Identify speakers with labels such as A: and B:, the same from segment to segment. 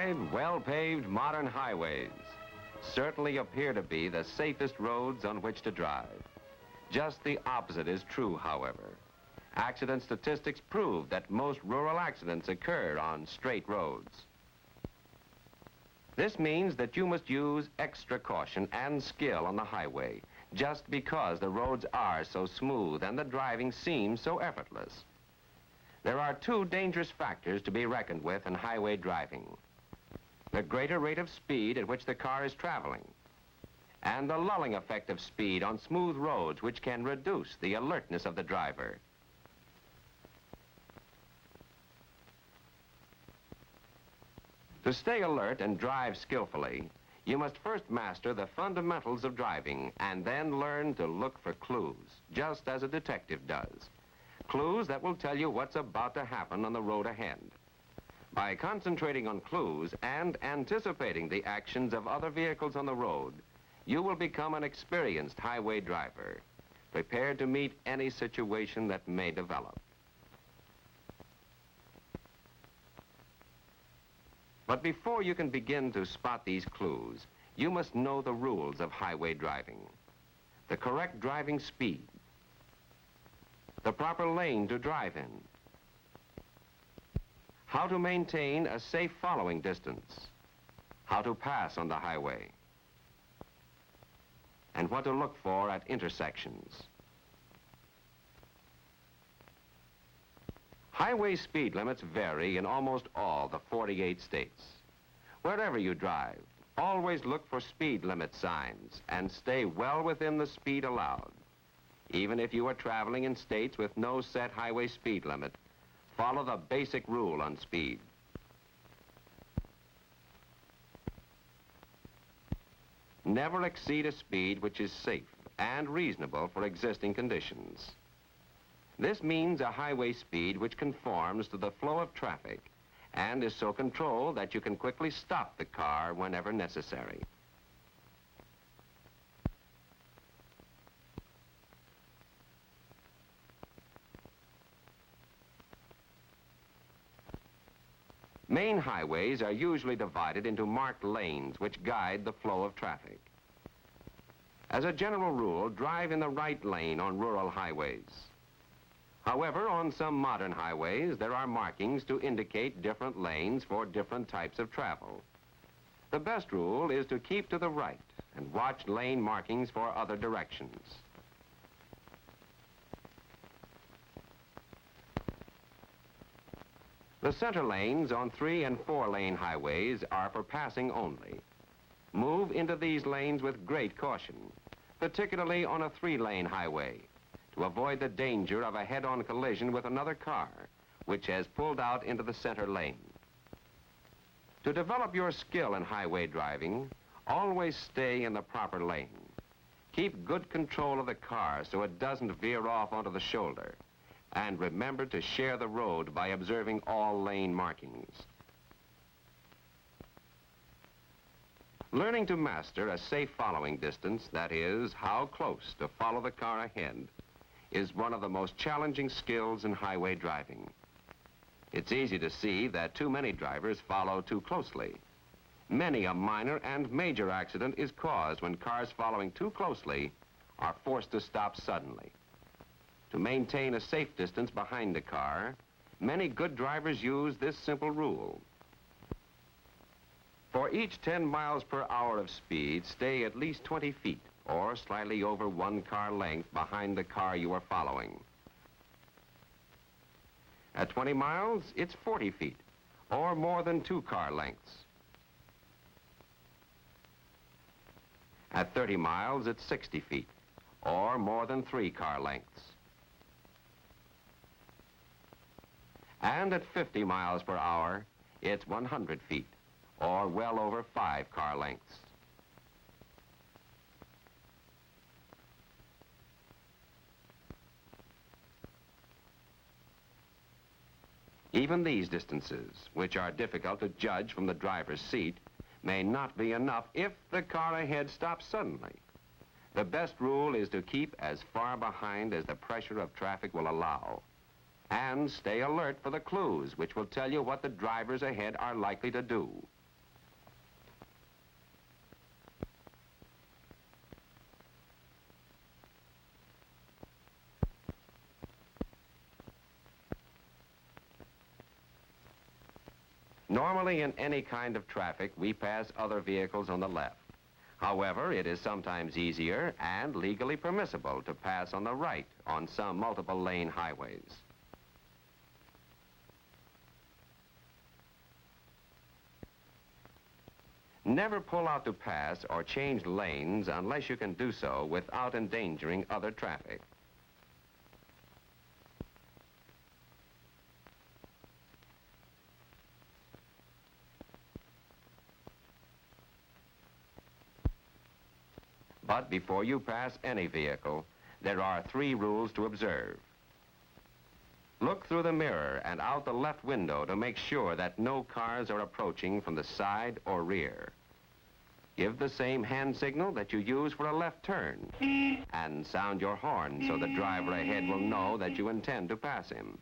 A: Wide, well-paved modern highways certainly appear to be the safest roads on which to drive. Just the opposite is true, however. Accident statistics prove that most rural accidents occur on straight roads. This means that you must use extra caution and skill on the highway just because the roads are so smooth and the driving seems so effortless. There are two dangerous factors to be reckoned with in highway driving: the greater rate of speed at which the car is traveling, and the lulling effect of speed on smooth roads, which can reduce the alertness of the driver. To stay alert and drive skillfully, you must first master the fundamentals of driving and then learn to look for clues, just as a detective does. Clues that will tell you what's about to happen on the road ahead. By concentrating on clues and anticipating the actions of other vehicles on the road, you will become an experienced highway driver, prepared to meet any situation that may develop. But before you can begin to spot these clues, you must know the rules of highway driving: the correct driving speed, the proper lane to drive in, how to maintain a safe following distance, how to pass on the highway, and what to look for at intersections. Highway speed limits vary in almost all the 48 states. Wherever you drive, always look for speed limit signs and stay well within the speed allowed. Even if you are traveling in states with no set highway speed limit, follow the basic rule on speed. Never exceed a speed which is safe and reasonable for existing conditions. This means a highway speed which conforms to the flow of traffic and is so controlled that you can quickly stop the car whenever necessary. Main highways are usually divided into marked lanes which guide the flow of traffic. As a general rule, drive in the right lane on rural highways. However, on some modern highways, there are markings to indicate different lanes for different types of travel. The best rule is to keep to the right and watch lane markings for other directions. The center lanes on 3- and 4-lane highways are for passing only. Move into these lanes with great caution, particularly on a 3-lane highway, to avoid the danger of a head-on collision with another car, which has pulled out into the center lane. To develop your skill in highway driving, always stay in the proper lane. Keep good control of the car so it doesn't veer off onto the shoulder. And remember to share the road by observing all lane markings. Learning to master a safe following distance, that is, how close to follow the car ahead, is one of the most challenging skills in highway driving. It's easy to see that too many drivers follow too closely. Many a minor and major accident is caused when cars following too closely are forced to stop suddenly. To maintain a safe distance behind the car, many good drivers use this simple rule. For each 10 miles per hour of speed, stay at least 20 feet or slightly over 1 car length behind the car you are following. At 20 miles, it's 40 feet or more than 2 car lengths. At 30 miles, it's 60 feet or more than 3 car lengths. And at 50 miles per hour, it's 100 feet, or well over 5 car lengths. Even these distances, which are difficult to judge from the driver's seat, may not be enough if the car ahead stops suddenly. The best rule is to keep as far behind as the pressure of traffic will allow, and stay alert for the clues which will tell you what the drivers ahead are likely to do. Normally, in any kind of traffic, we pass other vehicles on the left. However, it is sometimes easier and legally permissible to pass on the right on some multiple lane highways. Never pull out to pass or change lanes unless you can do so without endangering other traffic. But before you pass any vehicle, there are 3 rules to observe. Look through the mirror and out the left window to make sure that no cars are approaching from the side or rear. Give the same hand signal that you use for a left turn, and sound your horn so the driver ahead will know that you intend to pass him.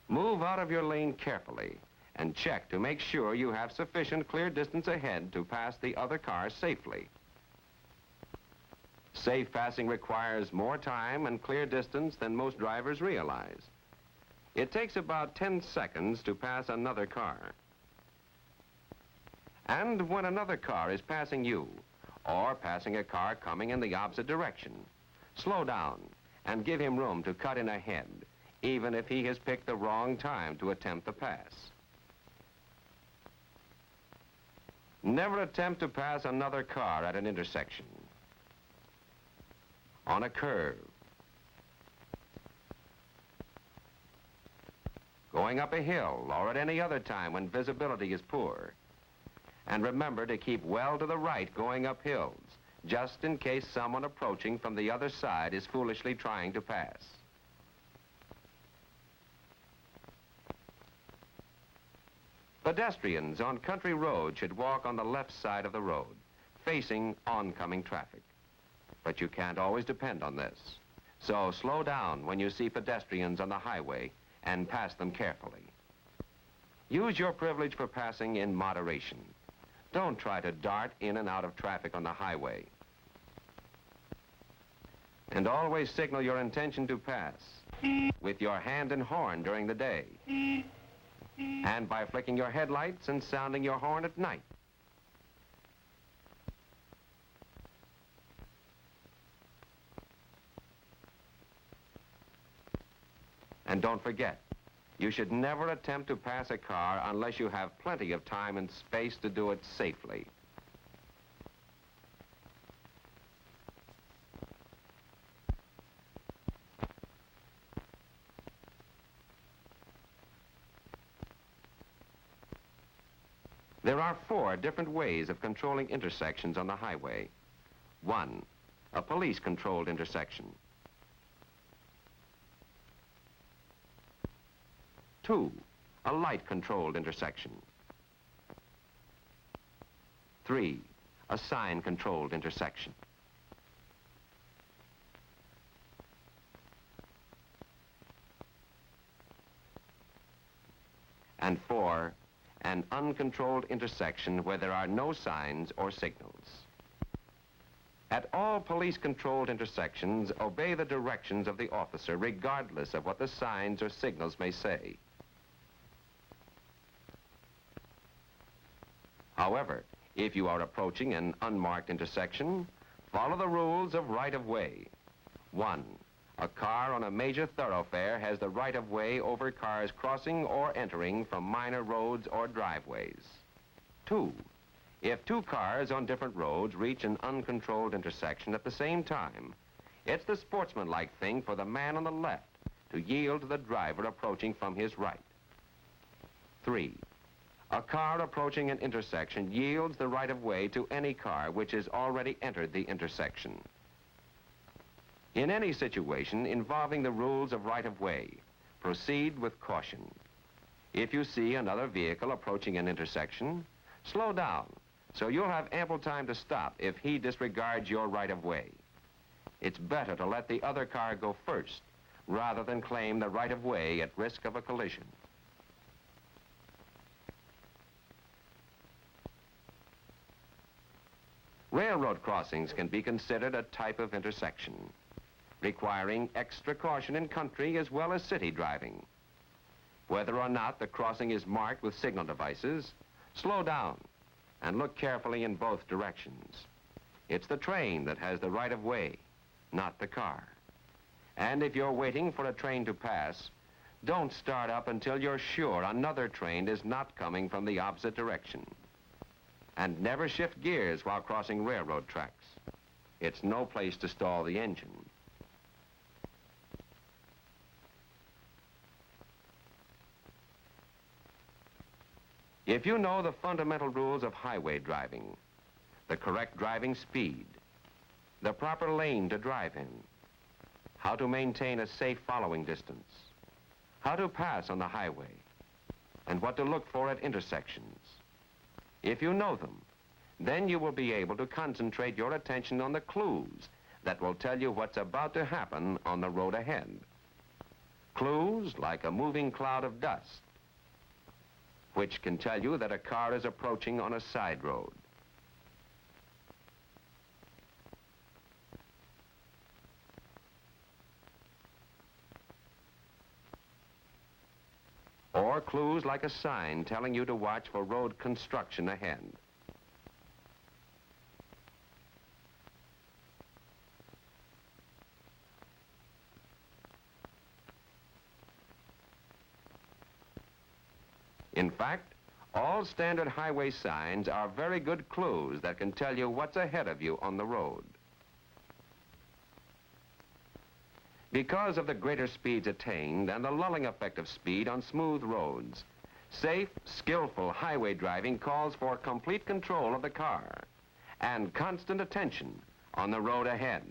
A: Move out of your lane carefully and check to make sure you have sufficient clear distance ahead to pass the other car safely. Safe passing requires more time and clear distance than most drivers realize. It takes about 10 seconds to pass another car. And when another car is passing you, or passing a car coming in the opposite direction, slow down and give him room to cut in ahead, even if he has picked the wrong time to attempt the pass. Never attempt to pass another car at an intersection, on a curve, going up a hill, or at any other time when visibility is poor. And remember to keep well to the right going up hills, just in case someone approaching from the other side is foolishly trying to pass. Pedestrians on country roads should walk on the left side of the road, facing oncoming traffic. But you can't always depend on this. So slow down when you see pedestrians on the highway and pass them carefully. Use your privilege for passing in moderation. Don't try to dart in and out of traffic on the highway. And always signal your intention to pass with your hand and horn during the day, and by flicking your headlights and sounding your horn at night. And don't forget, you should never attempt to pass a car unless you have plenty of time and space to do it safely. There are 4 different ways of controlling intersections on the highway. 1, a police-controlled intersection. 2, a light-controlled intersection. 3, a sign-controlled intersection. And 4, an uncontrolled intersection where there are no signs or signals. At all police-controlled intersections, obey the directions of the officer regardless of what the signs or signals may say. However, if you are approaching an unmarked intersection, follow the rules of right-of-way. 1, a car on a major thoroughfare has the right-of-way over cars crossing or entering from minor roads or driveways. 2, if 2 cars on different roads reach an uncontrolled intersection at the same time, it's the sportsmanlike thing for the man on the left to yield to the driver approaching from his right. 3, a car approaching an intersection yields the right-of-way to any car which has already entered the intersection. In any situation involving the rules of right-of-way, proceed with caution. If you see another vehicle approaching an intersection, slow down so you'll have ample time to stop if he disregards your right-of-way. It's better to let the other car go first rather than claim the right-of-way at risk of a collision. Railroad crossings can be considered a type of intersection, requiring extra caution in country as well as city driving. Whether or not the crossing is marked with signal devices, slow down and look carefully in both directions. It's the train that has the right of way, not the car. And if you're waiting for a train to pass, don't start up until you're sure another train is not coming from the opposite direction. And never shift gears while crossing railroad tracks. It's no place to stall the engine. If you know the fundamental rules of highway driving, the correct driving speed, the proper lane to drive in, how to maintain a safe following distance, how to pass on the highway, and what to look for at intersections. If you know them, then you will be able to concentrate your attention on the clues that will tell you what's about to happen on the road ahead. Clues like a moving cloud of dust, which can tell you that a car is approaching on a side road. Or clues like a sign telling you to watch for road construction ahead. In fact, all standard highway signs are very good clues that can tell you what's ahead of you on the road. Because of the greater speeds attained and the lulling effect of speed on smooth roads, safe, skillful highway driving calls for complete control of the car and constant attention on the road ahead.